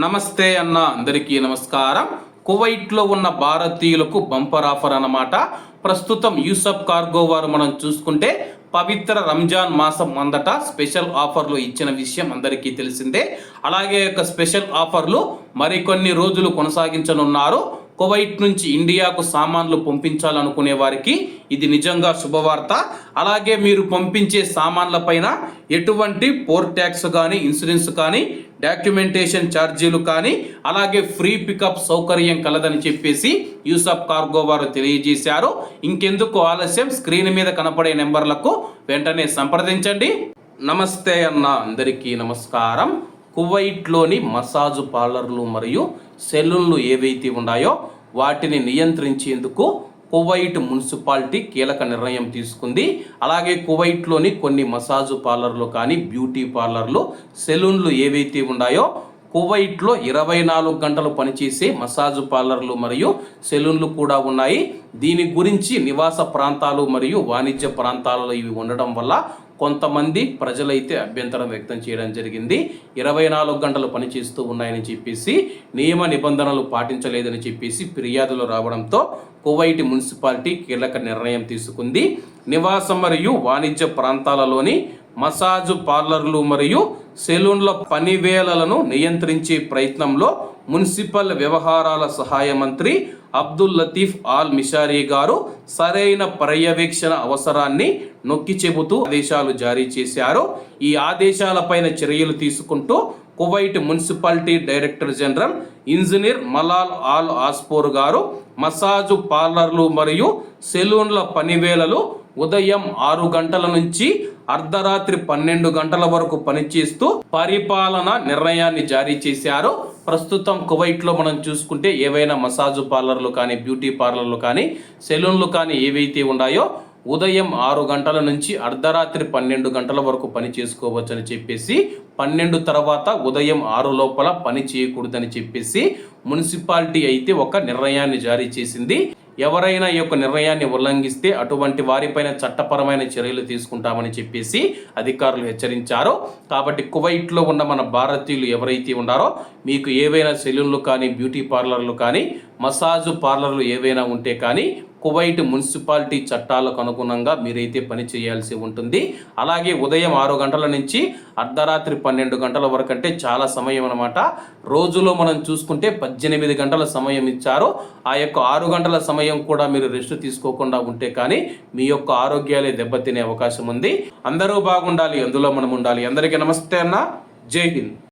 నమస్తే అన్న అందరికీ నమస్కారం. కువైట్లో ఉన్న భారతీయులకు బంపర్ ఆఫర్ అన్నమాట. ప్రస్తుతం యూసఫ్ కార్గో వారు మనం చూసుకుంటే పవిత్ర రంజాన్ మాసం అందట స్పెషల్ ఆఫర్లు ఇచ్చిన విషయం అందరికీ తెలిసిందే. అలాగే యొక్క స్పెషల్ ఆఫర్లు మరికొన్ని రోజులు కొనసాగించనున్నారు. కువైట్ నుంచి ఇండియాకు సామాన్లు పంపించాలనుకునే వారికి ఇది నిజంగా శుభవార్త. అలాగే మీరు పంపించే సామాన్ల పైన ఎటువంటి పోర్ట్ ట్యాక్స్ కానీ, ఇన్సూరెన్స్ కానీ, డాక్యుమెంటేషన్ ఛార్జీలు కానీ, అలాగే ఫ్రీ పికప్ సౌకర్యం కలదని చెప్పేసి యూసఫ్ కార్గో వారు తెలియజేశారు. ఇంకెందుకు ఆలస్యం, స్క్రీన్ మీద కనపడే నెంబర్లకు వెంటనే సంప్రదించండి. నమస్తే అన్న అందరికీ నమస్కారం. కువైట్లోని మసాజ్ పార్లర్లు మరియు సెలూన్లు ఏవైతే ఉన్నాయో వాటిని నియంత్రించేందుకు కువైట్ మున్సిపాలిటీ కీలక నిర్ణయం తీసుకుంది. అలాగే కువైట్లోని కొన్ని మసాజ్ పార్లర్లు కానీ, బ్యూటీ పార్లర్లు, సెలూన్లు ఏవైతే ఉన్నాయో కువైట్లో 24 గంటలు పనిచేసే మసాజ్ పార్లర్లు మరియు సెలూన్లు కూడా ఉన్నాయి. దీని గురించి నివాస ప్రాంతాలు మరియు వాణిజ్య ప్రాంతాలలో ఇవి ఉండడం వల్ల కొంతమంది ప్రజలైతే అభ్యంతరం వ్యక్తం చేయడం జరిగింది. 24 గంటలు పనిచేస్తూ ఉన్నాయని చెప్పేసి, నియమ నిబంధనలు పాటించలేదని చెప్పేసి ఫిర్యాదులు రావడంతో కువైట్ మున్సిపాలిటీ కీలక నిర్ణయం తీసుకుంది. నివాసం మరియు వాణిజ్య ప్రాంతాలలోని మసాజ్ పార్లర్లు మరియు సెలూన్ల పనివేళలను నియంత్రించే ప్రయత్నంలో మున్సిపల్ వ్యవహారాల సహాయ మంత్రి అబ్దుల్ లతీఫ్ ఆల్ మిషారీ గారు సరైన పర్యవేక్షణ అవసరాన్ని నొక్కి చెబుతూ ఆదేశాలు జారీ చేశారు. ఈ ఆదేశాలపైన చర్యలు తీసుకుంటూ Kuwait municipality director general engineer మలాల్ ఆల్ ఆస్పోర్ గారు మసాజు పార్లర్లు మరియు సెలూన్ల పనివేళలు ఉదయం 6 గంటల నుంచి అర్ధరాత్రి 12 గంటల వరకు పనిచేస్తూ పరిపాలన నిర్ణయాన్ని జారీ చేశారు. ప్రస్తుతం కువైట్లో మనం చూసుకుంటే ఏవైనా మసాజ్ పార్లర్లు కానీ, బ్యూటీ పార్లర్లు కానీ, సెలూన్లు కానీ ఏవైతే ఉన్నాయో ఉదయం 6 గంటల నుంచి అర్ధరాత్రి 12 గంటల వరకు పని చేసుకోవచ్చు అని చెప్పేసి, 12 తర్వాత ఉదయం 6 లోపల పని చేయకూడదని చెప్పేసి మున్సిపాలిటీ అయితే ఒక నిర్ణయాన్ని జారీ చేసింది. ఎవరైనా ఈ యొక్క నిర్ణయాన్ని ఉల్లంఘిస్తే అటువంటి వారిపైన చట్టపరమైన చర్యలు తీసుకుంటామని చెప్పేసి అధికారులు హెచ్చరించారు. కాబట్టి కువైట్లో ఉన్న మన భారతీయులు ఎవరైతే ఉన్నారో మీకు ఏవైనా సెలూన్లు కానీ, బ్యూటీ పార్లర్లు కానీ, మసాజ్ పార్లర్లు ఏవైనా ఉంటే కానీ కువైట్ మున్సిపాలిటీ చట్టాలకు అనుగుణంగా మీరైతే పని చేయాల్సి ఉంటుంది. అలాగే ఉదయం 6 గంటల నుంచి అర్ధరాత్రి 12 గంటల వరకు అంటే చాలా సమయం అన్నమాట. రోజులో మనం చూసుకుంటే 18 గంటల సమయం ఇచ్చారు. ఆ యొక్క 6 గంటల సమయం కూడా మీరు రెస్ట్ తీసుకోకుండా ఉంటే కానీ మీ యొక్క ఆరోగ్యాలే దెబ్బతినే అవకాశం ఉంది. అందరూ బాగుండాలి, అందులో మనం ఉండాలి. అందరికీ నమస్తే అన్న, జై హింద్.